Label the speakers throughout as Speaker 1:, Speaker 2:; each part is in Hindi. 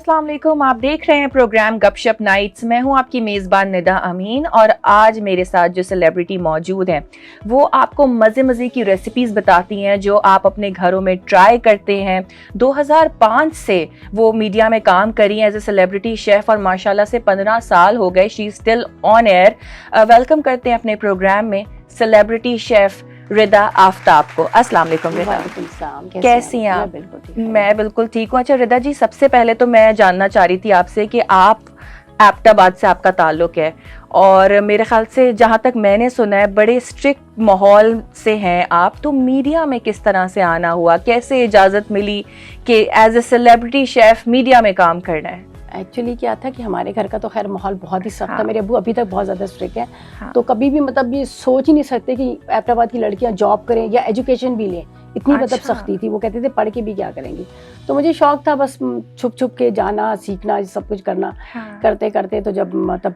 Speaker 1: अस्सलाम वालेकुम। आप देख रहे हैं प्रोग्राम गपशप नाइट्स। मैं हूं आपकी मेज़बान निदा अमीन और आज मेरे साथ जो सेलिब्रिटी मौजूद हैं वो आपको मज़े मज़े की रेसिपीज़ बताती हैं जो आप अपने घरों में ट्राई करते हैं। 2005 से वो मीडिया में काम करी हैं एज ए सेलिब्रिटी शेफ़ और माशाल्लाह से 15 साल हो गए। She is still on air. Welcome करते हैं अपने प्रोग्राम में सेलिब्रिटी शेफ़ रिदा आफ्ताब को। अस्सलाम वालेकुम रिदा, कैसी हैं आप? मैं बिल्कुल ठीक हूँ। अच्छा रिदा जी, सबसे पहले तो मैं जानना चाह रही थी आपसे कि आप एबटाबाद से आपका ताल्लुक है और मेरे ख्याल से जहाँ तक मैंने सुना है बड़े स्ट्रिक्ट माहौल से हैं आप, तो मीडिया में किस तरह से आना हुआ, कैसे इजाज़त मिली कि as a celebrity chef media में काम करना है?
Speaker 2: एक्चुअली क्या था कि हमारे घर का तो खैर माहौल बहुत ही सख्त था। मेरे अब्बू अभी तक बहुत ज़्यादा स्ट्रिक्ट है। तो कभी भी मतलब ये सोच ही नहीं सकते कि एबटाबाद की लड़कियां जॉब करें या एजुकेशन भी लें, इतनी मतलब सख्ती थी। वो कहते थे पढ़ के भी क्या करेंगे। तो मुझे शौक था बस छुप छुप के जाना, सीखना, सब कुछ करना। करते करते तो जब मतलब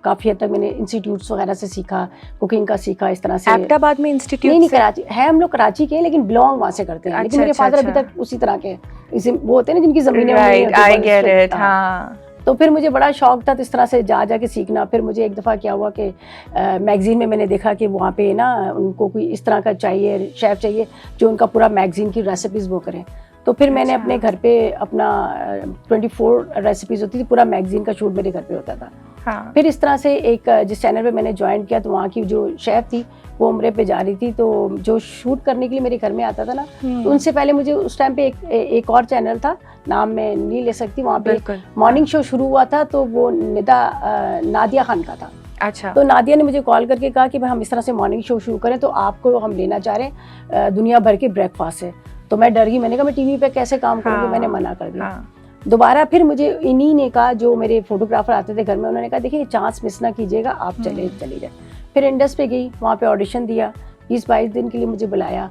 Speaker 2: काफ़ी हद तक मैंने इंस्टीट्यूट्स वगैरह से सीखा, कुकिंग का सीखा इस तरह से।
Speaker 1: एबटाबाद में इंस्टीट्यूट
Speaker 2: नहीं, कराची है, हम लोग कराची के हैं लेकिन बिलोंग वहाँ से करते हैं। लेकिन मेरे फादर अभी तक उसी तरह के इसे वो होते हैं ना जिनकी ज़मीनें। तो फिर मुझे बड़ा शौक था तो इस तरह से जा के सीखना। फिर मुझे एक दफ़ा क्या हुआ कि मैगज़ीन में मैंने देखा कि वहाँ पे ना उनको कोई इस तरह का चाहिए, शेफ़ चाहिए जो उनका पूरा मैगज़ीन की रेसिपीज़ वो करें। तो फिर मैंने अपने घर पे अपना 24 रेसिपीज़ होती थी, पूरा मैगज़ीन का शूट मेरे घर पे होता था। फिर इस तरह से एक जिस चैनल पे मैंने ज्वाइन किया तो वहाँ की जो शेफ़ थी वो उम्रे पे जा रही थी, तो जो शूट करने के लिए मेरे घर में आता था ना, तो उनसे पहले मुझे उस टाइम पे एक और चैनल था, नाम मैं नहीं ले सकती, वहाँ पे मॉर्निंग शो शुरू हुआ था तो वो नादिया खान का था।
Speaker 1: अच्छा।
Speaker 2: तो नादिया ने मुझे कॉल करके कहा कि भाई हम इस तरह से मॉर्निंग शो शुरू करें तो आपको हम लेना चाह रहे हैं दुनिया भर के ब्रेकफास्ट से। तो मैं डर गई, मैंने कहा मैं टीवी पे कैसे काम करूँगी, मैंने मना कर दिया। दोबारा फिर मुझे इन्हीं ने कहा, जो मेरे फोटोग्राफर आते थे घर में, उन्होंने कहा देखिए चांस मिस ना कीजिएगा, आप चली जाए। फिर इंडस पे गई, वहाँ पे ऑडिशन दिया, 20-22 दिन के लिए मुझे बुलाया।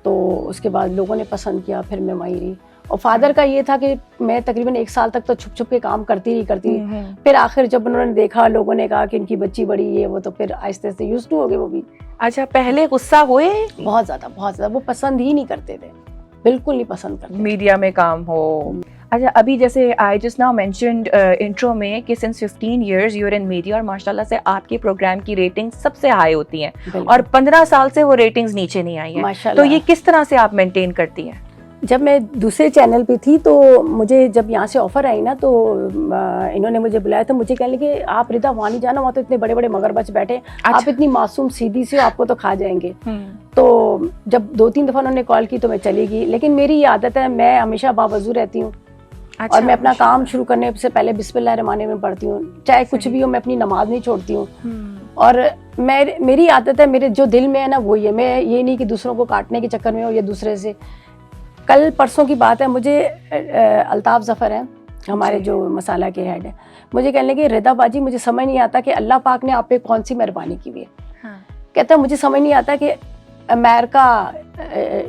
Speaker 2: तो उसके बाद लोगों ने पसंद किया, फिर मैं वहीं रही। और फादर का ये था कि मैं तकरीबन 1 साल तक तो छुप छुप के काम करती रही। फिर आखिर जब उन्होंने देखा, लोगों ने कहा कि इनकी बच्ची बड़ी है वो, तो फिर आहिस्ते आहिस्ते यूज्ड टू हो गए वो भी।
Speaker 1: अच्छा, पहले गुस्सा हुए?
Speaker 2: बहुत ज़्यादा। वो पसंद ही नहीं करते थे, बिल्कुल नहीं पसंद करते
Speaker 1: मीडिया में काम हो। अच्छा, अभी जैसे I just now mentioned intro में कि since 15 years you are in media और माशाल्लाह से आपके प्रोग्राम की रेटिंग सबसे हाई होती हैं और 15 साल से वो रेटिंग्स नीचे नहीं आई हैं। तो ये किस तरह से आप मेंटेन करती हैं?
Speaker 2: जब मैं दूसरे चैनल पे थी तो मुझे जब यहाँ से ऑफ़र आई ना, तो इन्होंने मुझे बुलाया तो मुझे कहने लगे आप रिदा वहाँ नहीं जाना, वहाँ तो इतने बड़े बड़े मगरमच्छ बैठे। अच्छा। आप इतनी मासूम सीधी सी हो, आपको तो खा जाएंगे। तो जब 2-3 दफ़ा उन्होंने कॉल की तो मैं चली गई, लेकिन मेरी ये आदत है, मैं हमेशा बावजू रहती हूँ। अच्छा, और मैं अपना काम शुरू करने से पहले बिस्मिल्लाह रहमान रहीम पढ़ती हूँ, चाहे कुछ भी हो, मैं अपनी नमाज नहीं छोड़ती हूँ। और मेरी आदत है, मेरे जो दिल में है ना वही है। मैं ये नहीं कि दूसरों को काटने के चक्कर में हो या दूसरे से। कल परसों की बात है, मुझे अल्ताफ़ ज़फ़र हैं हमारे जो मसाला के हेड हैं, मुझे कहने लगे रिदा बाजी मुझे समझ नहीं आता कि अल्लाह पाक ने आप पे कौन सी मेहरबानी की हुई है। कहता है मुझे समझ नहीं आता कि अमेरिका,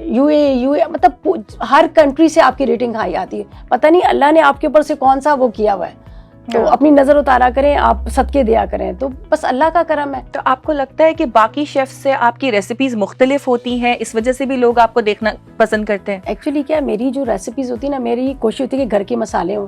Speaker 2: यूए मतलब हर कंट्री से आपकी रेटिंग हाई आती है। पता नहीं अल्लाह ने आपके ऊपर से कौन सा वो किया हुआ है। तो अपनी नज़र उतारा करें, आप सदके दिया करें, तो बस अल्लाह का करम है।
Speaker 1: तो आपको लगता है कि बाकी शेफ से आपकी रेसिपीज़ मुख्तलिफ होती हैं, इस वजह से भी लोग आपको देखना पसंद करते हैं?
Speaker 2: एक्चुअली क्या है, मेरी जो रेसिपीज़ होती है ना, मेरी कोशिश होती है कि घर के मसाले हों,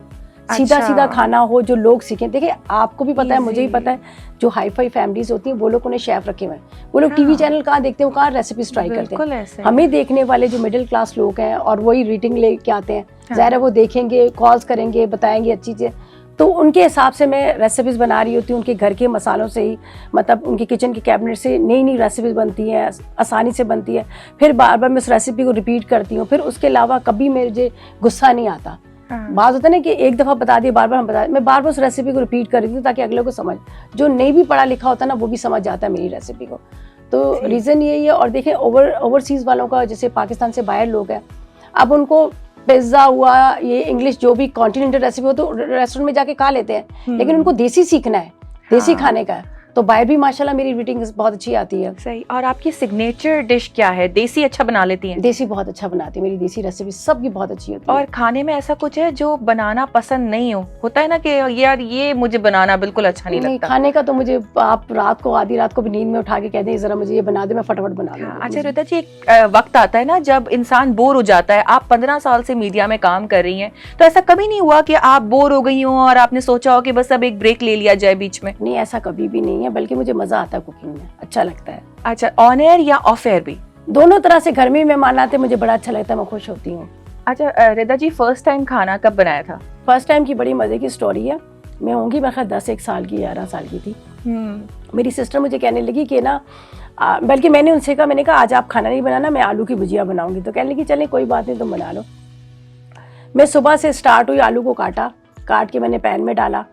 Speaker 2: सीधा खाना हो जो लोग सीखें। देखिए आपको भी पता है, मुझे भी पता है, जो हाई फाई फैमिलीज होती हैं वो लोग उन्हें शेफ रखे हुए हैं, वो लोग टीवी चैनल कहाँ देखते हैं, वो कहाँ रेसिपीज ट्राई करते हैं। हमें देखने वाले जो मिडिल क्लास लोग हैं और वही रेटिंग लेके आते हैं, ज़ाहिर है वो देखेंगे, कॉल्स करेंगे, बताएंगे अच्छी चीज़ें, तो उनके हिसाब से मैं रेसिपीज़ बना रही होती हूँ। उनके घर के मसालों से ही, मतलब उनके किचन के कैबिनेट से नई रेसिपीज़ बनती हैं, आसानी से बनती है। फिर बार बार मैं उस रेसिपी को रिपीट करती हूँ। फिर उसके अलावा कभी मुझे गुस्सा नहीं आता। बात होता है ना कि एक दफ़ा बता दिए, बार बार हम बता, मैं बार बार उस रेसिपी को रिपीट कर रही थी ताकि अगले को समझ, जो नहीं भी पढ़ा लिखा होता ना वो भी समझ जाता है मेरी रेसिपी को। तो रीज़न यही है। और देखें ओवरसीज़ वालों का, जैसे पाकिस्तान से बाहर लोग हैं, अब उनको पिज़्ज़ा हुआ, ये इंग्लिश जो भी कॉन्टिनेंटल रेसिपी हो तो रेस्टोरेंट में जाके खा लेते हैं, लेकिन उनको देसी सीखना है, देसी खाने का है। तो बाहर भी माशाल्लाह मेरी रेटिंग्स बहुत अच्छी आती है।
Speaker 1: सही। और आपकी सिग्नेचर डिश क्या है? देसी अच्छा बना लेती हैं?
Speaker 2: देसी बहुत अच्छा बनाती है, मेरी देसी रेसिपी सबकी बहुत अच्छी होती है।
Speaker 1: और खाने में ऐसा कुछ है जो बनाना पसंद नहीं हो? होता है ना कि यार ये मुझे बनाना बिल्कुल अच्छा नहीं लगता।
Speaker 2: खाने का तो मुझे आप रात को आधी रात को भी नींद में उठा के कहते हैं जरा मुझे ये बना दे, मैं फटाफट बना लूंगी।
Speaker 1: अच्छा रिता जी, एक वक्त आता है ना जब इंसान बोर हो जाता है। आप 15 साल से मीडिया में काम कर रही हैं, तो ऐसा कभी नहीं हुआ कि आप बोर हो गई हो और आपने सोचा हो कि बस अब एक ब्रेक ले लिया जाए बीच में?
Speaker 2: नहीं, ऐसा कभी भी नहीं है, बल्कि मुझे मजा आता है कुकिंग में, अच्छा लगता है।
Speaker 1: अच्छा, ऑन एयर या ऑफ एयर भी?
Speaker 2: दोनों तरह से। घर में मेहमान आते मुझे बड़ा अच्छा लगता है, मैं खुश होती हूँ।
Speaker 1: अच्छा रिता जी, फर्स्ट टाइम खाना कब बनाया था?
Speaker 2: फर्स्ट टाइम की बड़ी मजे की स्टोरी है। मैं होंगी मैं 10-1 साल की, 11 साल की थी। मेरी सिस्टर मुझे कहने लगी कि ना, बल्कि मैंने उनसे कहा, मैंने कहा आज आप खाना नहीं बनाना, मैं आलू की भुजिया बनाऊंगी। तो कहने लगी चले कोई बात नहीं, तुम बना लो। मैं सुबह से स्टार्ट हुई, आलू को काट के मैंने पैन में डाला,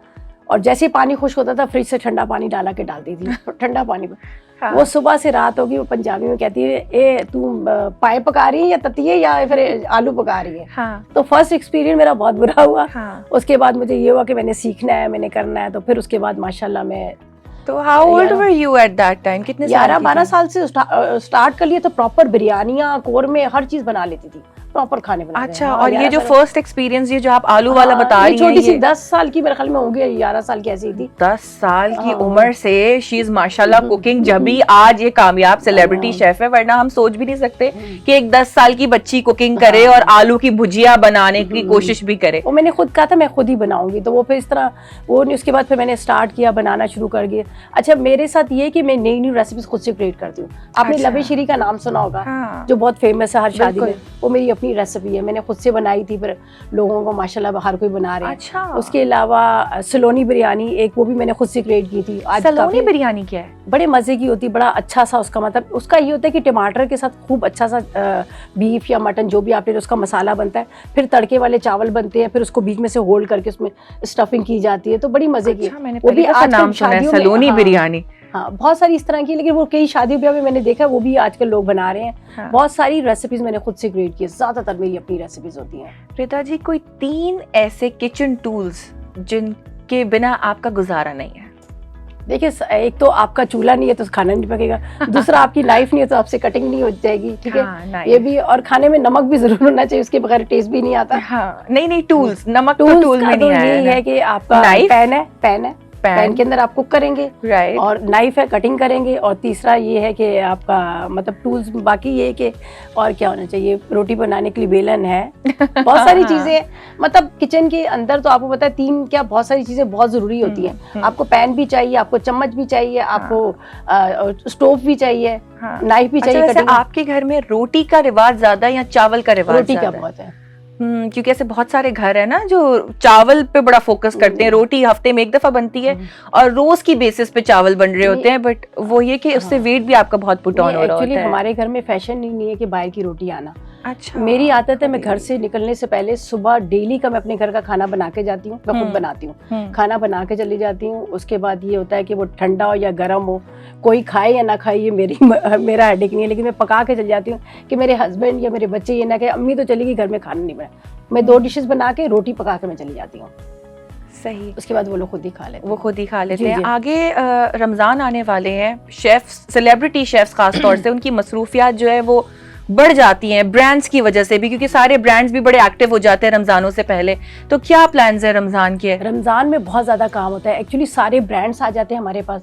Speaker 2: और जैसे ही पानी खुश्क होता था फ्रिज से ठंडा पानी डाला के डालती थी ठंडा पानी में। हाँ। वो सुबह से रात होगी, वो पंजाबी में कहती है ए तू पाए पका रही है या ततिये या फिर आलू पका रही है। हाँ। तो फर्स्ट एक्सपीरियंस मेरा बहुत बुरा हुआ। हाँ। उसके बाद मुझे ये हुआ कि मैंने सीखना है, मैंने करना है। तो फिर उसके बाद माशाल्लाह मैं।
Speaker 1: तो how old were you at that time? कितने?
Speaker 2: 11-12 साल से स्टार्ट कर लिए। तो प्रॉपर बिरयानियाँ, कोरमे, हर चीज बना लेती थी, प्रॉपर खाने बना।
Speaker 1: अच्छा, और ये जो फर्स्ट एक्सपीरियंस, ये जो आप आलू वाला बता रही हैं,
Speaker 2: छोटी सी 10 साल की मेरे ख्याल में होंगी, 11 साल की ऐसी थी।
Speaker 1: 10 साल की उम्र से शी इज माशाल्लाह कुकिंग, जब भी आज ये कामयाब सेलिब्रिटी शेफ है। वरना हम सोच भी नहीं सकते कि एक 10 साल की बच्ची कुकिंग करे और आलू की भुजिया बनाने की कोशिश भी करे।
Speaker 2: वो मैंने खुद कहा था मैं खुद ही बनाऊंगी, तो वो फिर इस तरह वो नहीं। उसके बाद फिर मैंने स्टार्ट किया, बनाना शुरू कर दिया। अच्छा, मेरे साथ ये कि मैं नई रेसिपीज खुद से क्रिएट करती हूँ। आपने लवे श्री का नाम सुना होगा? हाँ। जो बहुत फेमस है हर शादी में, वो मेरी अपनी रेसिपी है, मैंने खुद से बनाई थी, फिर लोगों को माशाल्लाह हर कोई बना रहे हैं। अच्छा। उसके अलावा सलोनी बिरयानी, एक वो भी मैंने खुद से क्रिएट की थी।
Speaker 1: आज सलोनी बिरयानी क्या है?
Speaker 2: बड़े मजे की होती, बड़ा अच्छा सा उसका मतलब उसका ये होता है कि टमाटर के साथ खूब अच्छा सा बीफ या मटन जो भी आपने, उसका मसाला बनता है, फिर तड़के वाले चावल बनते हैं, फिर उसको बीच में से होल्ड करके उसमें स्टफिंग की जाती है, तो बड़ी मजे की।
Speaker 1: वो भी आज नाम सुना है, सलोनी बिरयानी।
Speaker 2: हाँ, बहुत सारी इस तरह की, लेकिन वो कई शादी ब्याह में मैंने देखा, वो भी आजकल लोग बना रहे हैं। हाँ। बहुत सारी रेसिपीज मैंने खुद से क्रिएट की, ज्यादातर मेरी अपनी रेसिपीज होती हैं।
Speaker 1: रिता जी, कोई 3 ऐसे किचन टूल्स जिनके बिना आपका गुजारा नहीं है?
Speaker 2: देखिए, एक तो आपका चूल्हा नहीं है तो खाना नहीं पकेगा, दूसरा आपकी नाइफ नहीं है तो आपसे कटिंग नहीं हो जाएगी, ठीक है? हाँ, ये भी, और खाने में नमक भी जरूर होना चाहिए, उसके बगैर टेस्ट भी नहीं आता।
Speaker 1: हाँ, नहीं टूल्स, नमक तो टूल में नहीं है।
Speaker 2: ये है कि आपका पैन है, पैन के अंदर आप कुक करेंगे, राइट, और नाइफ है, कटिंग करेंगे, और तीसरा ये है कि आपका मतलब टूल्स, बाकी ये है कि और क्या होना चाहिए, रोटी बनाने के लिए बेलन है, बहुत सारी चीजें, मतलब किचन के अंदर तो आपको पता है 3 क्या बहुत सारी चीजें बहुत जरूरी होती हैं। आपको पैन भी चाहिए, आपको चम्मच भी चाहिए, आपको स्टोव भी चाहिए, नाइफ भी चाहिए।
Speaker 1: अच्छा, आपके घर में रोटी का रिवाज ज्यादा या चावल का रिवाज?
Speaker 2: रोटी का बहुत है।
Speaker 1: क्योंकि ऐसे बहुत सारे घर है ना जो चावल पे बड़ा फोकस करते हैं। रोटी हफ्ते में 1 दफा बनती है और रोज की बेसिस पे चावल बन रहे होते हैं, बट वो ये कि उससे वेट भी आपका बहुत पुट ऑन हो रहा होता है।
Speaker 2: हमारे घर में फैशन ही नहीं है कि बाहर की रोटी आना। अच्छा। मेरी आदत है, मैं घर से निकलने से पहले सुबह डेली का मैं अपने घर का खाना बना के जाती हूँ, मैं खुद बनाती हूँ, खाना बना के चली जाती हूँ। उसके बाद ये होता है कि वो ठंडा हो या गर्म हो, कोई खाए या ना खाए, ये मेरा हेडेक नहीं है, लेकिन मैं पका के चली जाती हूँ कि मेरे हस्बैंड या मेरे बच्चे ये ना कहे अम्मी तो चली गई, घर में खाना नहीं बना। मैं 2 डिशेस बना के रोटी पका के मैं चली जाती हूँ।
Speaker 1: सही।
Speaker 2: उसके बाद वो लोग खुद ही खा लेते हैं।
Speaker 1: वो खुद ही खा लेते हैं। आगे रमज़ान आने वाले हैं, शेफ्स, सेलिब्रिटी शेफ्स खास तौर से, उनकी मसरूफियात जो है वो बढ़ जाती हैं ब्रांड्स की वजह से भी, क्योंकि सारे ब्रांड्स भी बड़े एक्टिव हो जाते हैं रमज़ानों से पहले। तो क्या प्लान्स है रमज़ान के?
Speaker 2: रमज़ान में बहुत ज़्यादा काम होता है, एक्चुअली सारे ब्रांड्स आ जाते हैं हमारे पास,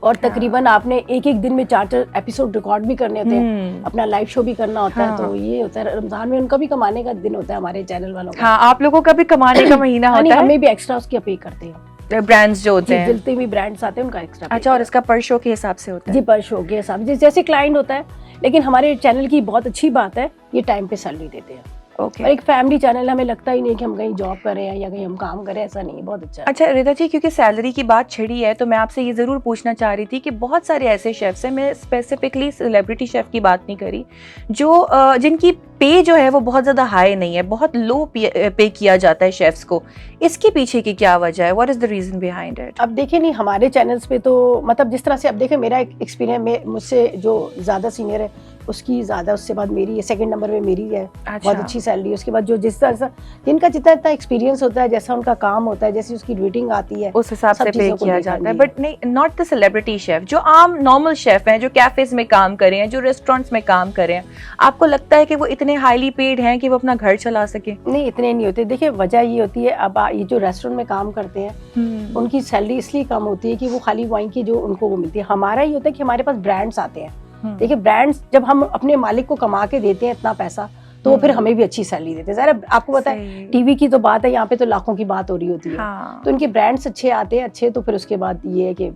Speaker 2: और तकरीबन आपने एक दिन में 4 एपिसोड रिकॉर्ड भी करने होते हैं, अपना लाइव शो भी करना होता है। तो ये होता है रमजान में उनका भी कमाने का दिन होता है, हमारे चैनल वालों का।
Speaker 1: हाँ, आप लोगों का भी कमाने का महीना होता है।
Speaker 2: हमें भी एक्स्ट्रा उसकी पे करते हैं
Speaker 1: ब्रांड्स जो होते हैं,
Speaker 2: जितने भी ब्रांड्स आते हैं उनका एक्स्ट्रा।
Speaker 1: अच्छा, और इसका पर शो के हिसाब से होता है?
Speaker 2: जी, पर शो के हिसाब से, जैसे क्लाइंट होता है। लेकिन हमारे चैनल की बहुत अच्छी बात है, ये टाइम पे सैलरी देते हैं। और एक फैमिली चैनल, हमें लगता ही नहीं कि हम कहीं जॉब कर रहे हैं या कहीं हम काम कर रहे हैं, ऐसा नहीं है, बहुत अच्छा।
Speaker 1: अच्छा रिता जी, क्योंकि सैलरी की बात छिड़ी है तो मैं आपसे ये जरूर पूछना चाह रही थी कि बहुत सारे ऐसे शेफ्स हैं, मैं स्पेसिफिकली सेलिब्रिटी शेफ की बात नहीं करी, जो जिनकी पे जो है वो बहुत ज़्यादा हाई नहीं है, बहुत लो पे किया जाता है शेफ्स को। इसके पीछे की क्या वजह है? What is the reason behind it?
Speaker 2: अब देखिए, नहीं हमारे चैनल्स पे तो मतलब जिस तरह से अब देखें, मेरा एक्सपीरियंस में मुझसे जो ज़्यादा सीनियर है उसकी ज़्यादा, उससे बाद मेरी है, सेकंड नंबर पे मेरी है।
Speaker 1: अच्छा।
Speaker 2: बहुत अच्छी सैलरी। उसके बाद जो जिस तरह से जिनका जितना इतना एक्सपीरियंस होता है, जैसा उनका काम होता है, जैसी उसकी रेटिंग आती है,
Speaker 1: उस हिसाब
Speaker 2: सब
Speaker 1: से पे
Speaker 2: चीज़ों को
Speaker 1: किया
Speaker 2: देखा
Speaker 1: जाता है।
Speaker 2: जी।
Speaker 1: बट नहीं, नॉट द सेलिब्रिटी शेफ, जो आम नॉर्मल शेफ हैं, जो कैफेज में काम कर रहे हैं, जो रेस्टोरेंट्स में काम कर रहे हैं, आपको लगता है कि वो इतने हाईली पेड हैं कि वो अपना घर चला सके?
Speaker 2: नहीं, इतने नहीं होते। देखिए वजह ये होती है, अब ये जो रेस्टोरेंट में काम करते हैं उनकी सैलरी इसलिए कम होती है कि वो खाली वाइन की जो उनको वो मिलती है। हमारा ये होता है कि हमारे पास ब्रांड्स आते हैं। देखिए ब्रांड्स जब हम अपने मालिक को कमा के देते हैं इतना पैसा, तो वो फिर हमें भी अच्छी सैलरी देते हैं। ज़रा आपको पता है टीवी की तो बात है, यहाँ पे तो लाखों की बात हो रही होती है।
Speaker 1: हाँ।
Speaker 2: तो इनके ब्रांड्स अच्छे आते हैं, अच्छे, तो फिर उसके बाद ये है कि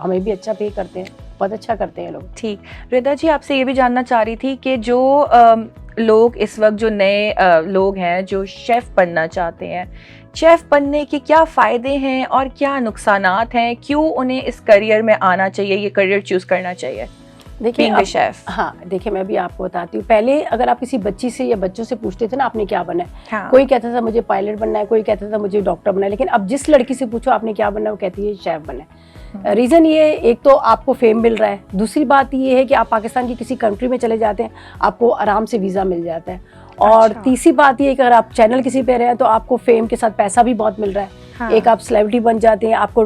Speaker 2: हमें भी अच्छा पे करते हैं, बहुत अच्छा करते हैं लोग।
Speaker 1: ठीक। रिदा जी, आपसे ये भी जानना चाह रही थी कि जो लोग इस वक्त, जो नए लोग हैं जो शेफ़ बनना चाहते हैं, शेफ़ बनने के क्या फ़ायदे हैं और क्या नुकसानात हैं? क्यों उन्हें इस करियर में आना चाहिए, ये करियर चूज़ करना चाहिए?
Speaker 2: देखिए
Speaker 1: शेफ।
Speaker 2: हाँ, देखिए मैं भी आपको बताती हूँ। पहले अगर आप किसी बच्ची से या बच्चों से पूछते थे ना आपने क्या बनना है,
Speaker 1: हाँ।
Speaker 2: कोई कहता था मुझे पायलट बनना है, कोई कहता था मुझे डॉक्टर बनना है, लेकिन अब जिस लड़की से पूछो आपने क्या बनना है, वो कहती है शेफ बनना है। रीज़न ये, एक तो आपको फेम मिल रहा है, दूसरी बात ये है कि आप पाकिस्तान की किसी कंट्री में चले जाते हैं, आपको आराम से वीज़ा मिल जाता है। और तीसरी बात ये कि अगर आप चैनल किसी पे रहे हैं तो आपको फेम के साथ पैसा भी बहुत मिल रहा है। हाँ। एक आप सेलिब्रिटी बन जाते हैं, आपको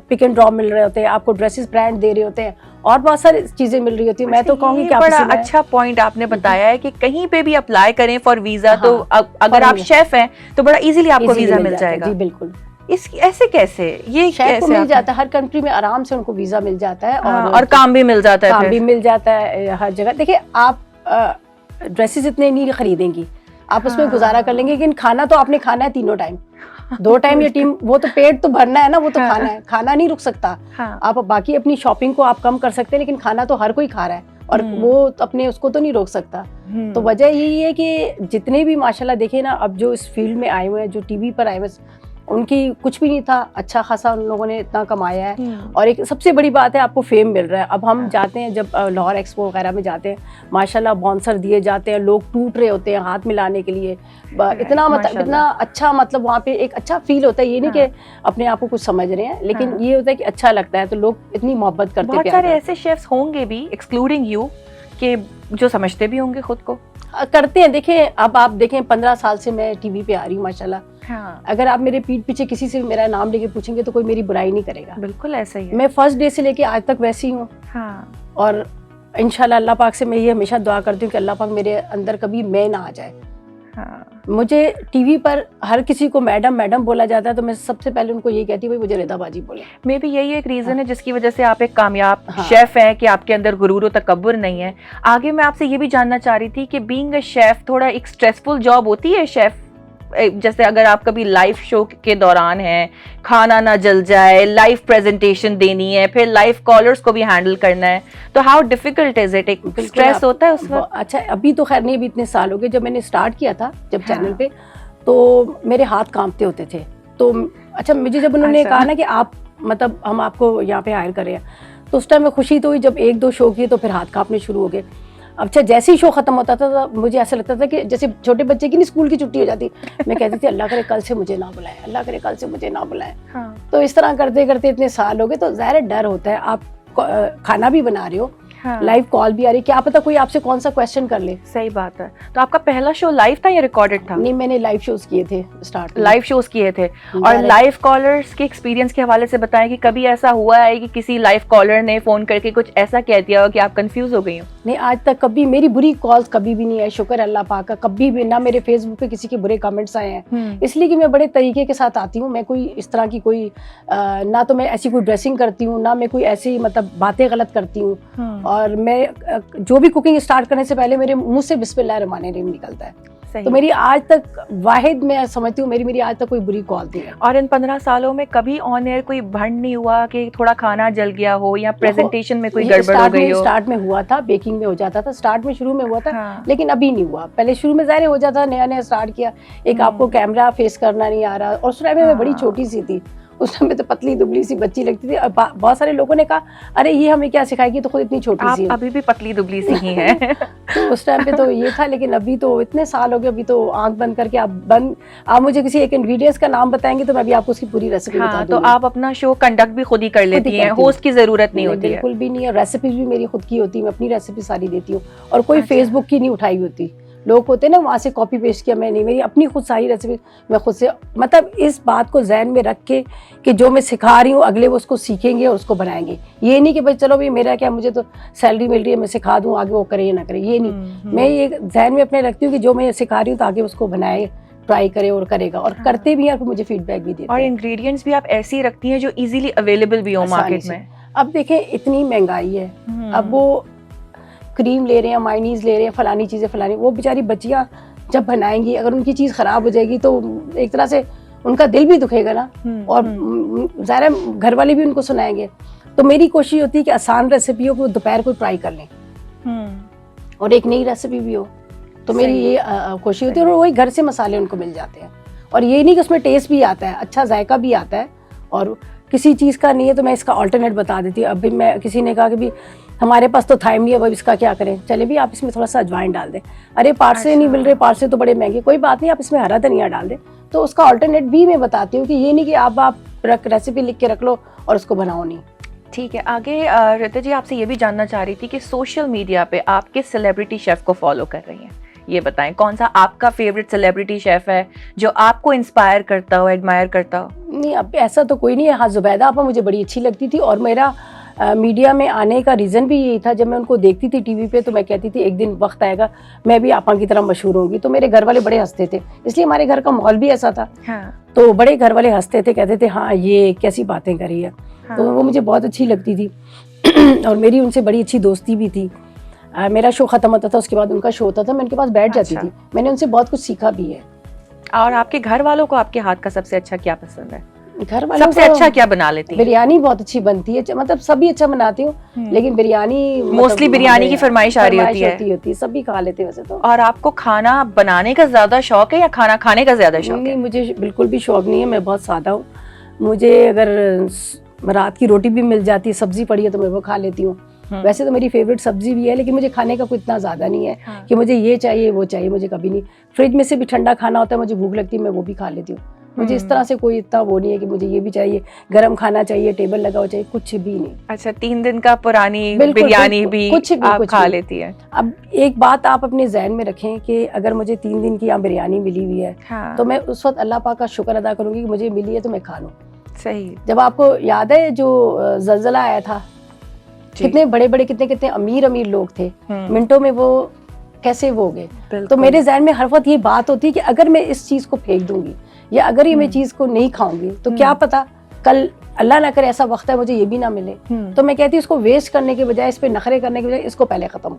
Speaker 2: पिक एंड ड्रॉप मिल रहे होते हैं, आपको ड्रेसेस ब्रांड दे रहे होते हैं और बहुत सारी चीजें मिल रही होती है। मैं तो कहूँगी कि
Speaker 1: बड़ा अच्छा पॉइंट आपने बताया है कि कहीं पे भी अप्लाई करें फॉर वीजा, तो अगर आप शेफ हैं तो बड़ा इजीली आपको वीजा मिल जाएगा।
Speaker 2: जी बिल्कुल।
Speaker 1: ऐसे कैसे ये
Speaker 2: शेफ को मिल जाता है हर कंट्री में, आराम से उनको वीजा मिल जाता है
Speaker 1: और काम भी मिल जाता है,
Speaker 2: काम भी मिल जाता है हर जगह। देखिए आप ड्रेसेस इतने नहीं खरीदेंगी, आप उसमें गुजारा कर लेंगे, लेकिन खाना तो आपने खाना है तीनों टाइम, 2 टाइम या टीम, वो तो पेट तो भरना है ना, वो तो खाना है, खाना नहीं रुक सकता। आप बाकी अपनी शॉपिंग को आप कम कर सकते हैं, लेकिन खाना तो हर कोई खा रहा है और वो अपने उसको तो नहीं रोक सकता। तो वजह यही है कि जितने भी माशाल्लाह देखिए ना, अब जो इस फील्ड में आए हुए हैं, जो टीवी पर आए हुए, उनकी कुछ भी नहीं था, अच्छा खासा उन लोगों ने इतना कमाया है। और एक सबसे बड़ी बात है, आपको फेम मिल रहा है। अब हम जाते हैं जब लाहौर एक्सपो वगैरह में जाते हैं, माशाल्लाह बाउंसर दिए जाते हैं, लोग टूट रहे होते हैं हाथ मिलाने के लिए, इतना मतलब इतना अच्छा, मतलब वहाँ पे एक अच्छा फील होता है। ये नहीं कि अपने आप को कुछ समझ रहे हैं, लेकिन ये होता है कि अच्छा लगता है, तो लोग इतनी मोहब्बत करते हैं।
Speaker 1: बहुत सारे ऐसे शेफ्स होंगे भी, एक्सक्लूडिंग यू, कि जो समझते भी होंगे खुद को,
Speaker 2: करते हैं। देखिए अब आप देखें 15 साल से मैं टीवी पे आ रही हूँ माशाल्लाह।
Speaker 1: हाँ।
Speaker 2: अगर आप मेरे पीठ पीछे किसी से मेरा नाम लेके पूछेंगे तो कोई मेरी बुराई नहीं करेगा।
Speaker 1: बिल्कुल ऐसा ही है।
Speaker 2: मैं फर्स्ट डे से लेके आज तक वैसी हूँ। हाँ। और इंशाल्लाह अल्लाह पाक से मैं ये हमेशा दुआ करती हूँ कि अल्लाह पाक मेरे अंदर कभी मैं ना आ जाए। हाँ। मुझे टीवी पर हर किसी को मैडम मैडम बोला जाता है, तो मैं सबसे पहले उनको ये कहती हूँ भाई मुझे रिदा बाजी बोले।
Speaker 1: मे बी यही एक रीज़न है जिसकी वजह से आप एक कामयाब शेफ़ हैं कि आपके अंदर गुरूर और तकब्बुर नहीं है। आगे मैं आपसे ये भी जानना चाह रही थी कि बीइंग अ शेफ़ थोड़ा एक स्ट्रेसफुल जॉब होती है शेफ़, जैसे अगर आप कभी लाइव शो के दौरान हैं, खाना ना जल जाए, लाइव प्रेजेंटेशन देनी है, फिर लाइव कॉलर्स को भी हैंडल करना है, तो हाउ डिफिकल्ट इज इट? एक स्ट्रेस होता है उस वक्त?
Speaker 2: अच्छा अभी तो खैर नहीं, अभी इतने साल हो गए। जब मैंने स्टार्ट किया था जब चैनल पे, तो मेरे हाथ कांपते होते थे। तो अच्छा मुझे जब उन्होंने कहा ना कि आप मतलब हम आपको यहाँ पे हायर कर रहे हैं, तो उस टाइम में खुशी तो हुई। जब 1-2 शो किए तो फिर हाथ कांपने शुरू हो गए। अच्छा जैसे ही शो खत्म होता था तो मुझे ऐसा लगता था कि जैसे छोटे बच्चे की नहीं स्कूल की छुट्टी हो जाती, मैं कहती थी अल्लाह करे कल से मुझे ना बुलाए, अल्लाह करे कल से मुझे ना बुलाए। हाँ। तो इस तरह करते करते इतने साल हो गए, तो ज़ाहिर डर होता है। आप खाना भी बना रहे हो, हाँ। लाइव कॉल भी आ रही, क्या पता कोई आपसे कौन सा क्वेश्चन कर ले।
Speaker 1: सही बात है। तो आपका पहला शो लाइव था या रिकॉर्डेड था?
Speaker 2: नहीं, मैंने लाइव शोज किए थे स्टार्ट,
Speaker 1: लाइव शोज किए थे। और लाइव कॉलर्स के एक्सपीरियंस के हवाले से बताएं कि कभी ऐसा हुआ है कि किसी लाइव कॉलर ने फोन करके कुछ ऐसा कह दिया हो कि आप कंफ्यूज हो गई हो?
Speaker 2: नहीं, आज तक कभी मेरी बुरी कॉल्स कभी भी नहीं है, शुक्र अल्लाह पाक का। कभी भी ना मेरे फेसबुक पे किसी के बुरे कमेंट्स आए हैं, इसलिए कि मैं बड़े तरीके के साथ आती हूँ। मैं कोई इस तरह की कोई ना तो मैं ऐसी कोई ड्रेसिंग करती हूँ, ना मैं कोई ऐसी मतलब बातें गलत करती हूँ। और मैं जो भी कुकिंग स्टार्ट करने से पहले मेरे मुंह से बिस्मिल्लाहिर्रहमानिर्रहीम निकलता है। तो मेरी आज तक वाहिद मैं समझती हूँ मेरी आज तक कोई बुरी कॉल नहीं है।
Speaker 1: और इन 15 सालों में कभी ऑन एयर कोई भंड नहीं हुआ कि थोड़ा खाना जल गया हो या प्रेजेंटेशन में कोई गड़बड़ हो गई हो?
Speaker 2: स्टार्ट में हुआ था, बेकिंग में हो जाता था, स्टार्ट में शुरू में हुआ था। हाँ। लेकिन अभी नहीं हुआ। पहले शुरू में ज़ाहिर हो जाता, नया नया स्टार्ट किया, एक आपको कैमरा फेस करना नहीं आ रहा, और उस टाइम में मैं बड़ी छोटी सी थी उस टाइम पे तो पतली दुबली सी बच्ची लगती थी। बहुत सारे लोगों ने कहा अरे ये हमें क्या सिखाएगी, तो खुद इतनी छोटी सी
Speaker 1: आप अभी भी पतली दुबली सी ही हैं।
Speaker 2: तो उस टाइम पे तो ये था, लेकिन अभी तो इतने साल हो गए, अभी तो आंख बंद करके आप मुझे किसी एक इंग्रेडिएंट्स का नाम बताएंगे तो मैं भी आपको उसकी पूरी रेसिपी बता दूंगी।
Speaker 1: तो आप अपना शो कंडक्ट भी खुद ही कर लेती हैं, होस्ट की जरूरत नहीं होती है?
Speaker 2: बिल्कुल भी नहीं है, रेसिपीज भी मेरी खुद की होती है, मैं अपनी रेसिपी सारी देती हूँ, और कोई फेसबुक की नहीं उठाई होती। लोग होते हैं ना वहाँ से कॉपी पेस्ट किया, मैं नहीं, मेरी अपनी खुद सारी रेसिपी मैं खुद से, मतलब इस बात को जहन में रख के कि जो मैं सिखा रही हूँ अगले वो उसको सीखेंगे और उसको बनाएंगे। ये नहीं कि भाई चलो भाई मेरा क्या, मुझे तो सैलरी मिल रही है मैं सिखा दूँ, आगे वो करे या ना करे, ये नहीं। मैं ये जहन में अपने रखती हूँ कि जो मैं सिखा रही हूँ तो आगे उसको बनाए, ट्राई करे और करेगा, और करते भी हैं, और मुझे फीडबैक भी देते हैं।
Speaker 1: और इंग्रेडिएंट्स भी आप ऐसे ही रखती हैं जो इजीली अवेलेबल भी हो मार्केट में।
Speaker 2: अब देखें इतनी महंगाई है, अब वो क्रीम ले रहे हैं, मायनीज ले रहे हैं, फलानी चीज़ें फलानी, वो बेचारी बच्चियाँ जब बनाएंगी अगर उनकी चीज़ ख़राब हो जाएगी तो एक तरह से उनका दिल भी दुखेगा ना, और ज़ाहिर है घर वाले भी उनको सुनाएंगे। तो मेरी कोशिश होती है कि आसान रेसिपियों को दोपहर को ट्राई कर लें और एक नई रेसिपी भी हो, तो मेरी ये कोशिश होती है। और वही घर से मसाले उनको मिल जाते हैं, और ये नहीं कि उसमें टेस्ट भी आता है, अच्छा जायका भी आता है, और किसी चीज़ का नहीं है तो मैं इसका ऑल्टरनेट बता देती हूँ। अभी मैं किसी ने कहा कि भी हमारे पास तो थाइम नहीं है, अब इसका क्या करें, चले भी आप इसमें थोड़ा सा अजवाइन डाल दें, अरे पार्से नहीं मिल रहे, पार्से तो बड़े महंगे, कोई बात नहीं आप इसमें हरा धनिया डाल दें, तो उसका ऑल्टरनेट भी मैं बताती हूँ कि ये नहीं कि आप रेसिपी लिख के रख लो और उसको बनाओ नहीं।
Speaker 1: ठीक है, आगे रिता जी आपसे ये भी जानना चाह रही थी कि सोशल मीडिया पे आप किस सेलिब्रिटी शेफ को फॉलो कर रही हैं, ये बताएं, कौन सा आपका फेवरेट सेलिब्रिटी शेफ है जो आपको इंस्पायर करता हो, एडमायर करता हो?
Speaker 2: नहीं, अब ऐसा तो कोई नहीं है। हाँ, जुबैदा आपा मुझे बड़ी अच्छी लगती थी, और मेरा मीडिया में आने का रीज़न भी यही था, जब मैं उनको देखती थी टीवी पे तो मैं कहती थी एक दिन वक्त आएगा मैं भी आपा की तरह मशहूर होंगी। तो मेरे घर वाले बड़े हंसते थे, इसलिए हमारे घर का माहौल भी ऐसा था।
Speaker 1: हाँ।
Speaker 2: तो बड़े घर वाले हंसते थे, कहते थे हाँ ये कैसी बातें करी है। हाँ। तो वो मुझे बहुत अच्छी लगती थी और मेरी उनसे बड़ी अच्छी दोस्ती भी थी। मेरा शो ख़त्म होता था, उसके बाद उनका शो होता था, मैं उनके पास बैठ जाती थी, मैंने उनसे बहुत कुछ सीखा भी है।
Speaker 1: और आपके घर वालों को आपके हाथ का सबसे अच्छा क्या पसंद है?
Speaker 2: घर वालों
Speaker 1: सबसे अच्छा क्या बना लेती हैं?
Speaker 2: बिरयानी बहुत अच्छी बनती है, मतलब सभी अच्छा बनाती हूँ, लेकिन बिरयानी
Speaker 1: मोस्टली बिरयानी की फरमाइश आ रही होती है,
Speaker 2: सभी खा लेते हैं वैसे तो।
Speaker 1: और आपको खाना बनाने का ज्यादा शौक है या खाना खाने का ज्यादा शौक है?
Speaker 2: नहीं, मुझे बिल्कुल भी शौक नहीं है, मैं बहुत सादा हूँ। मुझे अगर रात की रोटी भी मिल जाती है, सब्जी पड़ी है तो मैं वो खा लेती हूँ। वैसे तो मेरी फेवरेट सब्जी भी है, लेकिन मुझे खाने का कोई इतना ज़्यादा नहीं है कि मुझे ये चाहिए वो चाहिए, मुझे कभी नहीं। फ्रिज में से भी ठंडा खाना होता है, मुझे भूख लगती है मैं वो भी खा लेती हूँ। मुझे इस तरह से कोई इतना वो नहीं है कि मुझे ये भी चाहिए, गरम खाना चाहिए, टेबल लगा हो चाहिए, कुछ भी नहीं।
Speaker 1: अच्छा, 3 दिन का पुरानी बिरयानी भी आप खा लेती है?
Speaker 2: अब एक बात आप अपने जहन में रखें कि अगर मुझे 3 दिन की यहाँ बिरयानी मिली हुई है, तो मैं उस वक्त अल्लाह पाक का शुक्र अदा करूंगी कि मुझे मिली है तो मैं खा लूँ।
Speaker 1: सही। जब
Speaker 2: आपको याद है जो ज़लज़ला आया था, कितने बड़े बड़े कितने अमीर लोग थे, मिनटों में वो कैसे वो हो गए। तो मेरे जहन में हर वक्त ये बात होती है कि अगर मैं इस चीज़ को फेंक दूंगी या अगर ये मैं चीज़ को नहीं खाऊंगी तो क्या पता कल अल्लाह ना करे ऐसा वक्त है मुझे ये भी ना मिले। तो मैं कहती हूँ इसको वेस्ट करने के बजाय, इस पे नखरे करने के बजाय इसको पहले खत्म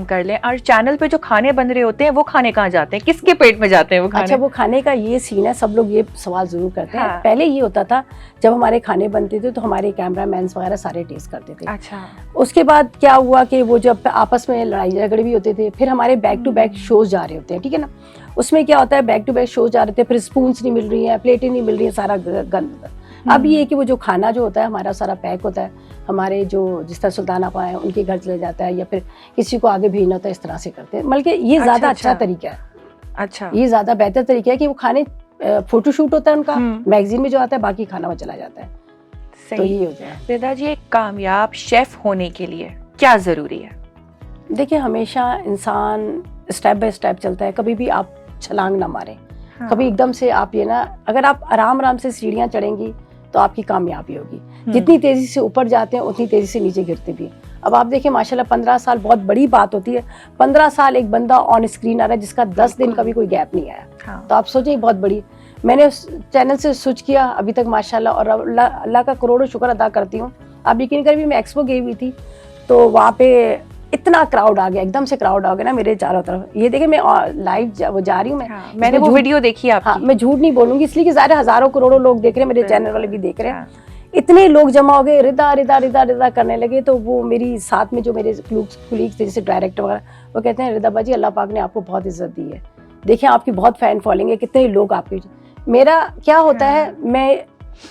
Speaker 2: कर लें।
Speaker 1: और चैनल पे जो खाने बन रहे होते हैं वो खाने कहाँ जाते हैं, किसके पेट में जाते हैं वो खाने?
Speaker 2: अच्छा, वो खाने का ये सीन है, सब लोग ये सवाल जरूर करते हैं। पहले ये होता था जब हमारे खाने बनते थे तो हमारे कैमरामैन वगैरह सारे टेस्ट करते थे।
Speaker 1: अच्छा।
Speaker 2: उसके बाद क्या हुआ कि वो जब आपस में लड़ाई झगड़े भी होते थे, फिर हमारे बैक टू बैक शोज जा रहे होते हैं, ठीक है ना। उसमें क्या होता है, बैक टू बैक शोज जा रहे थे, फिर स्पून्स नहीं मिल रही हैं, प्लेटें नहीं मिल रही हैं, सारा गंद। अब ये है कि वो जो खाना जो होता है हमारा सारा पैक होता है, हमारे जो जिस तरह सुल्तान आपा है उनके घर चले जाता है या फिर किसी को आगे भेजना होता है, इस तरह से करते हैं। बल्कि ये ज़्यादा अच्छा तरीका है।
Speaker 1: अच्छा,
Speaker 2: ये ज़्यादा बेहतर तरीका है कि वो खाने फोटोशूट होता है उनका, मैगजीन में जो आता है, बाकी खाना वो चला जाता है। तो ये हो जाए।
Speaker 1: रिदा जी, एक कामयाब शेफ होने के लिए क्या ज़रूरी है?
Speaker 2: देखिए, हमेशा इंसान स्टेप बाय स्टेप चलता है, कभी भी आप छलांग ना मारें। कभी एकदम से आप ये ना, अगर आप आराम आराम से सीढ़ियाँ चढ़ेंगी तो आपकी कामयाबी होगी। जितनी तेज़ी से ऊपर जाते हैं उतनी तेज़ी से नीचे गिरते भी। अब आप देखिए माशाल्लाह 15 साल बहुत बड़ी बात होती है। 15 साल एक बंदा ऑन स्क्रीन आ रहा है जिसका 10 दिन का भी कोई गैप नहीं आया। तो आप सोचें बहुत बड़ी। मैंने उस चैनल से स्विच किया अभी तक माशाल्लाह, और अल्लाह का करोड़ों शुक्र अदा करती हूँ। आप यकीन करें, भी मैं एक्सपो गई हुई थी तो वहाँ पे इतना क्राउड आ गया, एकदम से क्राउड आ गया ना मेरे चारों तरफ। ये देखिए मैं लाइव जा रही हूँ,
Speaker 1: मैंने वो वीडियो देखी आपकी।
Speaker 2: हाँ, मैं झूठ नहीं बोलूंगी, इसलिए कि ज़ाहिर हज़ारों करोड़ों लोग देख रहे हैं, मेरे चैनल वाले भी देख रहे हैं। इतने लोग जमा हो गए, रिदा रिदा रिदा रिदा करने लगे। तो वो मेरी साथ में जो मेरे कुलीग्स थे, जैसे डायरेक्टर वगैरह, वो कहते हैं रिदा बाजी अल्लाह पाक ने आपको बहुत इज्जत दी है, देखिए आपकी बहुत फैन फॉलोइंग है, कितने लोग आपके। मेरा क्या होता है, मैं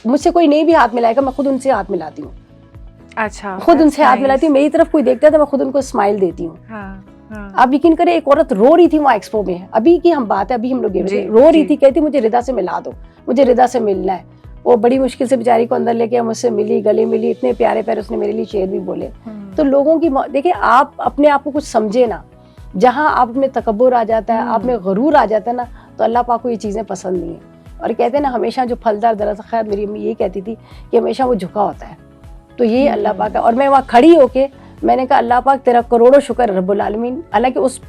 Speaker 2: मुझसे कोई नहीं भी हाथ मिलाएगा, मैं खुद उनसे हाथ मिलाती हूँ।
Speaker 1: अच्छा,
Speaker 2: खुद उनसे हाथ मिलाती हूँ। मेरी तरफ कोई देखता है तो मैं खुद उनको स्माइल देती हूँ।
Speaker 1: हाँ।
Speaker 2: आप यकीन करें, एक औरत रो रही थी वहाँ एक्सपो में, अभी की हम बात है, अभी हम लोग गए थे, रो रही थी, कहती मुझे रिदा से मिला दो, मुझे रिदा से मिलना है। वो बड़ी मुश्किल से बेचारी को अंदर लेके मुझसे मिली, गले मिली, इतने प्यारे प्यारे उसने मेरे लिए शेर भी बोले। तो लोगों की देखिए, आप अपने आप को कुछ समझे ना, जहाँ आप में तकब्बुर आ जाता है, आप में गरूर आ जाता है ना, तो अल्लाह पाक को ये चीज़ें पसंद नहीं है। और कहते हैं ना, हमेशा जो फलदार दरख्त, खैर मेरी अम्मी ये कहती थी कि हमेशा वो झुका होता है, तो ये अल्लाह पाक है। और मैं वहाँ खड़ी होके मैंने कहा, अल्लाह पाक तेरा करोड़ों शुक्र रब्बुल आलमीन। हालांकि उस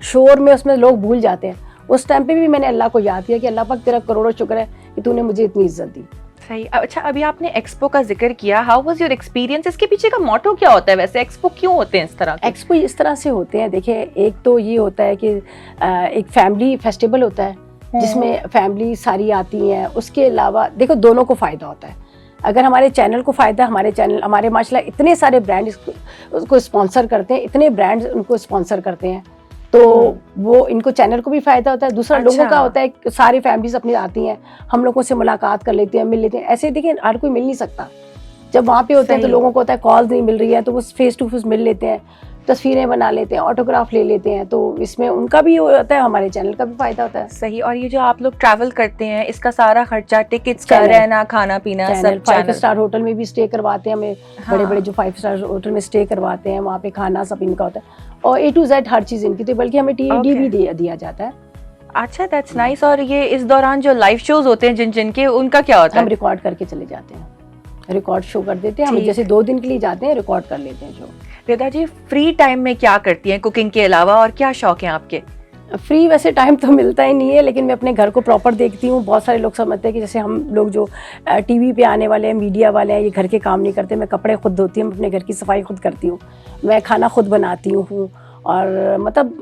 Speaker 2: शोर में उसमें लोग भूल जाते हैं, उस टाइम पे भी मैंने अल्लाह को याद किया कि अल्लाह पाक तेरा करोड़ों शुक्र है कि तूने मुझे इतनी इज्जत दी।
Speaker 1: सही। अच्छा, अभी आपने एक्सपो का जिक्र किया, हाउ वाज योर एक्सपीरियंस? इसके पीछे का मोटो क्या होता है वैसे? एक्सपो क्यों होते हैं इस तरह के?
Speaker 2: एक्सपो इस तरह से होते हैं, देखिए एक तो ये होता है कि एक फैमिली फेस्टिवल होता है जिसमें फैमिली सारी आती हैं। उसके अलावा देखो, दोनों को फ़ायदा होता है। अगर हमारे चैनल को फ़ायदा, हमारे माशाल्लाह इतने सारे ब्रांड उसको स्पॉन्सर करते हैं, इतने ब्रांड्स उनको स्पॉन्सर करते हैं, तो वो इनको चैनल को भी फ़ायदा होता है। दूसरा लोगों का होता है कि सारी फैमिलीज अपनी आती हैं, हम लोगों से मुलाकात कर लेते हैं, मिल लेते हैं। ऐसे देखिए, हर कोई मिल नहीं सकता। जब वहाँ पे होते हैं तो लोगों को होता है कॉल्स नहीं मिल रही है, तो वो फेस टू फेस मिल लेते हैं, तस्वीरें बना लेते हैं, ऑटोग्राफ ले लेते हैं। तो इसमें उनका भी होता है, हमारे चैनल का भी फायदा होता है।
Speaker 1: सही। और ये जो आप लोग ट्रैवल करते हैं, इसका सारा खर्चा, टिकट्स का, रहना, खाना पीना, सब
Speaker 2: 5 स्टार होटल में भी स्टे करवाते हैं हमें। बड़े बड़े जो 5 स्टार होटल में स्टे करवाते हैं, वहाँ पे खाना सब इनका होता है, और A to Z हर चीज़ इनकी। तो बल्कि हमें TD भी दिया जाता है।
Speaker 1: अच्छा, दैट्स नाइस। और ये इस दौरान जो लाइव शोज होते हैं जिनके, उनका क्या होता है?
Speaker 2: हम रिकॉर्ड करके चले जाते हैं, रिकॉर्ड शो कर देते हैं। हम जैसे 2 दिन के लिए जाते हैं, रिकॉर्ड कर लेते हैं शो।
Speaker 1: रिदा जी, फ्री टाइम में क्या करती हैं कुकिंग के अलावा, और क्या शौक हैं आपके?
Speaker 2: फ्री वैसे टाइम तो मिलता ही नहीं है, लेकिन मैं अपने घर को प्रॉपर देखती हूँ। बहुत सारे लोग समझते हैं कि जैसे हम लोग जो टीवी पे आने वाले हैं, मीडिया वाले हैं, ये घर के काम नहीं करते। मैं कपड़े खुद धोती हूँ, अपने घर की सफाई खुद करती हूँ, मैं खाना खुद बनाती हूँ, और मतलब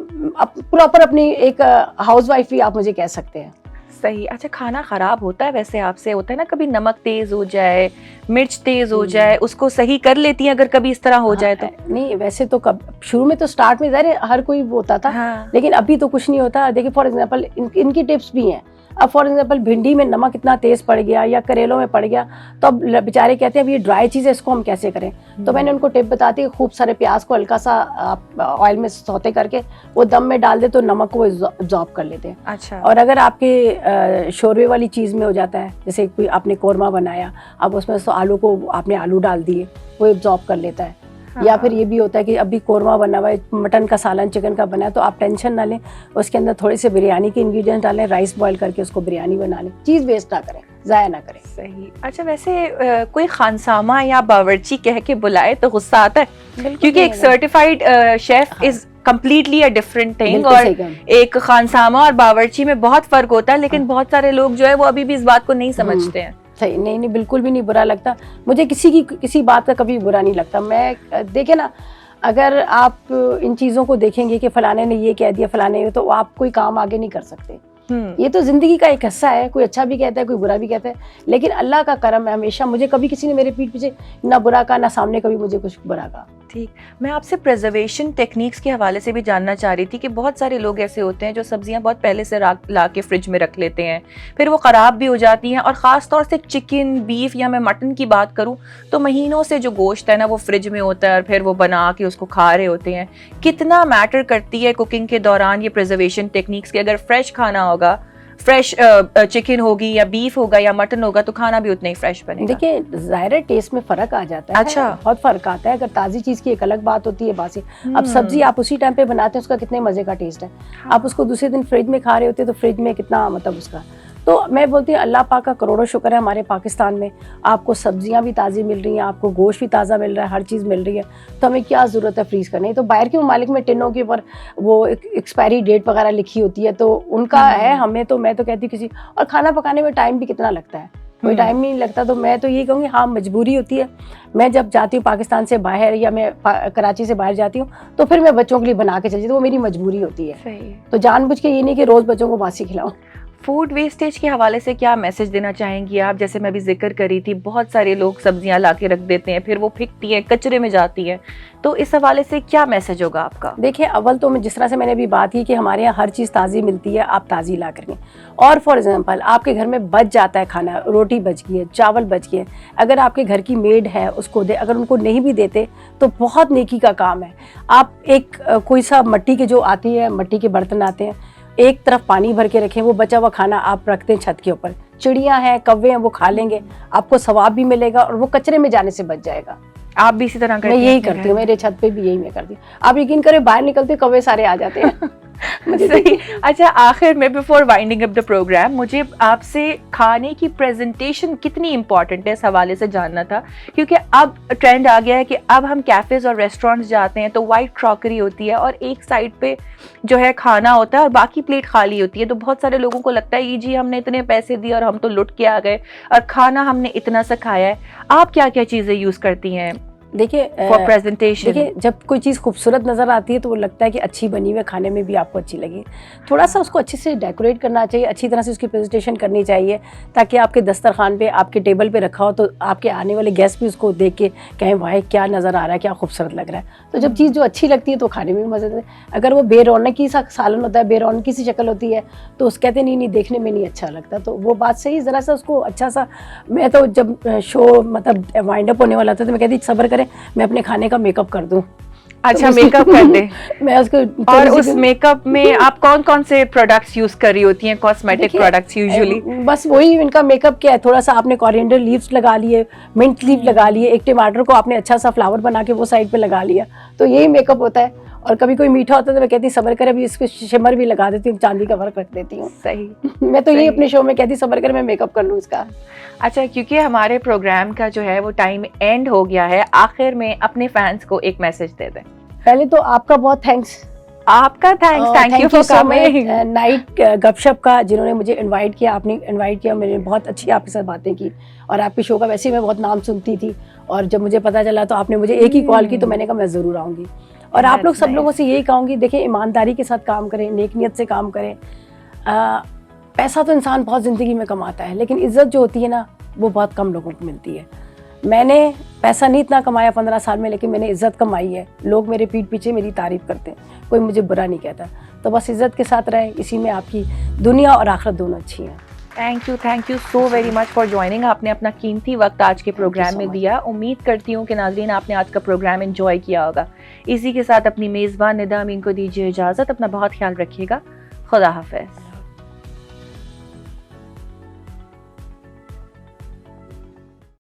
Speaker 2: प्रॉपर अपनी एक हाउसवाइफ भी आप मुझे कह सकते हैं।
Speaker 1: सही। अच्छा, खाना खराब होता है वैसे आपसे? होता है ना कभी नमक तेज हो जाए, मिर्च तेज हो जाए, उसको सही कर लेती हैं अगर कभी इस तरह हो जाए तो?
Speaker 2: नहीं, वैसे तो कब शुरू में तो स्टार्ट में ज़ाहिर हर कोई वो होता था, लेकिन अभी तो कुछ नहीं होता। देखिए फॉर एग्जांपल इनकी टिप्स भी हैं। अब फॉर एग्जांपल भिंडी में नमक इतना तेज पड़ गया या करेलों में पड़ गया, तो अब बेचारे कहते हैं अब ये ड्राई चीज़ है, इसको हम कैसे करें? तो मैंने उनको टिप बताती है, खूब सारे प्याज को हल्का सा आप ऑयल में सौते करके वो दम में डाल दे, तो नमक को एब्जॉर्ब कर लेते हैं।
Speaker 1: अच्छा।
Speaker 2: और अगर आपके शोरबे वाली चीज़ में हो जाता है, जैसे कोई आपने कोरमा बनाया, अब उसमें आपने आलू डाल दिए, वो एब्जॉर्ब कर लेता है। या फिर ये भी होता है कि अभी कोरमा बना हुआ है, मटन का सालन, चिकन का बना है, तो आप टेंशन ना लें, उसके अंदर थोड़े से बिरयानी के इंग्रेडिएंट्स डालें, राइस बॉईल करके उसको बिरयानी बना लें। चीज़ वेस्ट ना करें, ज़ाया ना करें।
Speaker 1: सही। अच्छा, वैसे कोई खानसामा या बावर्ची कह के बुलाए तो गुस्सा आता है? क्योंकि एक certified chef is completely a different thing, और एक खानसामा और बावर्ची में बहुत फर्क होता है, लेकिन बहुत सारे लोग जो है वो अभी भी इस बात को नहीं समझते हैं।
Speaker 2: सही। नहीं, बिल्कुल भी नहीं बुरा लगता मुझे, किसी बात का कभी बुरा नहीं लगता। मैं देखे ना, अगर आप इन चीज़ों को देखेंगे कि फलाने ने ये कह दिया, फलाने ने, तो आप कोई काम आगे नहीं कर सकते। ये तो जिंदगी का एक हिस्सा है, कोई अच्छा भी कहता है, कोई बुरा भी कहता है, लेकिन अल्लाह का करम है, हमेशा मुझे कभी किसी ने मेरे पीठ पीछे ना बुरा कहा, ना सामने कभी मुझे कुछ बुरा कहा।
Speaker 1: ठीक। मैं आपसे प्रिजर्वेशन टेक्निक्स के हवाले से भी जानना चाह रही थी कि बहुत सारे लोग ऐसे होते हैं जो सब्जियां बहुत पहले से ला के फ्रिज में रख लेते हैं, फिर वो ख़राब भी हो जाती हैं, और ख़ास तौर से चिकन, बीफ या मैं मटन की बात करूं तो महीनों से जो गोश्त है ना वो फ्रिज में होता है, और फिर वो बना के उसको खा रहे होते हैं। कितना मैटर करती है कुकिंग के दौरान ये प्रिजर्वेशन टेक्निक्स की? अगर फ्रेश खाना होगा, फ्रेश चिकन होगी या बीफ होगा या मटन होगा, तो खाना भी उतना ही फ्रेश बनेगा।
Speaker 2: देखिए ज़ाहिर है टेस्ट में फ़र्क आ जाता है।
Speaker 1: अच्छा।
Speaker 2: बहुत फ़र्क आता है। अगर ताज़ी चीज़ की एक अलग बात होती है, बासी। अब सब्जी आप उसी टाइम पे बनाते हैं, उसका कितने मज़े का टेस्ट है। आप उसको दूसरे दिन फ्रिज में खा रहे होते हैं, तो फ्रिज में कितना मतलब उसका। तो मैं बोलती हूँ अल्लाह पाक का करोड़ों शुक्र है, हमारे पाकिस्तान में आपको सब्जियां भी ताज़ी मिल रही हैं, आपको गोश्त भी ताज़ा मिल रहा है, हर चीज़ मिल रही है। तो हमें क्या ज़रूरत है फ्रीज़ करने? तो बाहर के ममालिक में टिनों के ऊपर वो एक्सपायरी डेट वगैरह लिखी होती है, तो उनका है। हमें तो, मैं तो कहती हूँ किसी, और खाना पकाने में टाइम भी कितना लगता है, कोई टाइम नहीं लगता। तो मैं तो ये कहूँगी, हाँ मजबूरी होती है। मैं जब जाती हूँ पाकिस्तान से बाहर, या मैं कराची से बाहर जाती हूँ, तो फिर मैं बच्चों के लिए बना के चलती हूँ, तो वो मेरी मजबूरी होती है। तो जानबूझ के ये नहीं कि रोज़ बच्चों को बासी खिलाऊं।
Speaker 1: फूड वेस्टेज के हवाले से क्या मैसेज देना चाहेंगी आप? जैसे मैं अभी जिक्र करी थी, बहुत सारे लोग सब्जियां ला के रख देते हैं, फिर वो फिकती हैं, कचरे में जाती हैं, तो इस हवाले से क्या मैसेज होगा आपका?
Speaker 2: देखिए, अव्वल तो मैं जिस तरह से मैंने अभी बात की कि हमारे यहाँ हर चीज़ ताज़ी मिलती है, आप ताज़ी ला करके, और फॉर एग्जांपल आपके घर में बच जाता है खाना, रोटी बच गई है, चावल बच गए, अगर आपके घर की मेड है उसको दे, अगर उनको नहीं भी देते तो बहुत नेकी का काम है। आप एक कोई सा मिट्टी के जो आती है, मिट्टी के बर्तन आते हैं, एक तरफ पानी भर के रखें, वो बचा हुआ खाना आप रखते हैं छत के ऊपर, चिड़ियाँ हैं, कौवे हैं, वो खा लेंगे, आपको सवाब भी मिलेगा और वो कचरे में जाने से बच जाएगा।
Speaker 1: आप भी इसी तरह करते
Speaker 2: मैं
Speaker 1: हैं?
Speaker 2: यही करती हूँ, मेरे छत पे भी यही मैं करती हूँ। आप यकीन करें, बाहर निकलते कौवे सारे आ जाते हैं। मुझे
Speaker 1: सही। अच्छा, आखिर में before winding up the programme, मुझे आपसे खाने की प्रेजेंटेशन कितनी इंपॉर्टेंट है इस हवाले से जानना था, क्योंकि अब ट्रेंड आ गया है कि अब हम कैफेज और रेस्टोरेंट्स जाते हैं तो वाइट क्रॉकरी होती है और एक साइड पे जो है खाना होता है और बाकी प्लेट खाली होती है, तो बहुत सारे लोगों को लगता है ये जी हमने इतने पैसे दिए और हम तो लुट के आ गए और खाना हमने इतना सा खाया है। आप क्या क्या चीज़ें यूज़ करती हैं
Speaker 2: देखिए
Speaker 1: फॉर प्रेजेंटेशन?
Speaker 2: देखिए, जब कोई चीज़ खूबसूरत नज़र आती है तो वो लगता है कि अच्छी बनी हुई है, खाने में भी आपको अच्छी लगे। थोड़ा सा उसको अच्छे से डेकोरेट करना चाहिए, अच्छी तरह से उसकी प्रेजेंटेशन करनी चाहिए, ताकि आपके दस्तरखान पे, आपके टेबल पे रखा हो तो आपके आने वाले गेस्ट भी उसको देख के कहें वाह क्या नज़र आ रहा है, क्या खूबसूरत लग रहा है। तो जब चीज़ जो अच्छी लगती है तो खाने में भी मज़े आते हैं। अगर वो बेरौनकी सा सालन होता है, बेरौनकी सी शक्ल होती है, तो उस कहते नहीं देखने में नहीं अच्छा लगता। तो वो बात सही, ज़रा सा उसको अच्छा सा, मैं तो जब शो मतलब वाइंड अप होने वाला था तो मैं कहती सब्र करें, मैं अपने खाने का मेकअप कर दूं।
Speaker 1: अच्छा,
Speaker 2: तो
Speaker 1: मेकअप कर दे।
Speaker 2: मैं उसको
Speaker 1: और उस मेकअप में आप कौन कौन से प्रोडक्ट्स यूज कर रही होती हैं, कॉस्मेटिक प्रोडक्ट्स यूजुअली?
Speaker 2: बस वही इनका मेकअप क्या है, थोड़ा सा आपने कोरिएंडर लीव्स लगा लिए, मिंट लीफ लगा लिए, एक टमाटर को आपने अच्छा सा फ्लावर बना के वो साइड पे लगा लिया, तो यही मेकअप होता है। और कभी कोई मीठा होता है तो मैं कहती सब्र कर, अभी इसको शिमर भी लगा देती हूँ, चांदी का वर्क रख देती हूँ।
Speaker 1: सही।
Speaker 2: मैं तो यही अपने शो में कहती सब्र कर, मैं मेकअप कर लूँ इसका।
Speaker 1: अच्छा, क्योंकि हमारे प्रोग्राम का जो है वो टाइम एंड हो गया है, आखिर में अपने फैंस को एक मैसेज दे दें।
Speaker 2: पहले तो आपका बहुत थैंक्स।
Speaker 1: आपका thanks, thank you for coming.
Speaker 2: Night गपशप का जिन्होंने मुझे इनवाइट किया, आपने इनवाइट किया, मैंने बहुत अच्छी आपके साथ बातें की, और आपके शो का वैसे ही मैं बहुत नाम सुनती थी, और जब मुझे पता चला तो आपने मुझे एक ही कॉल की, तो मैंने कहा मैं ज़रूर आऊँगी। और आप लोग सब लोगों से यही कहूँगी, देखिए ईमानदारी के साथ काम करें, नेक नियत से काम करें। पैसा तो इंसान बहुत ज़िंदगी में कमाता है, लेकिन इज़्ज़त जो होती है ना वो बहुत कम लोगों को मिलती है। मैंने पैसा नहीं इतना कमाया 15 साल में, लेकिन मैंने इज़्ज़त कमाई है। लोग मेरे पीठ पीछे मेरी तारीफ़ करते हैं, कोई मुझे बुरा नहीं कहता। तो बस इज़्ज़त के साथ रहें, इसी में आपकी दुनिया और आखिरत दोनों अच्छी हैं।
Speaker 1: Thank you so very much for joining. आपने अपना कीमती वक्त आज के प्रोग्राम में दिया। उम्मीद करती हूँ कि नाज़रीन आपने आज का प्रोग्राम एंजॉय किया होगा। इसी के साथ अपनी मेज़बान निदा अमीन को दीजिए इजाज़त। अपना बहुत ख्याल रखिएगा। खुदा हाफ़िज़।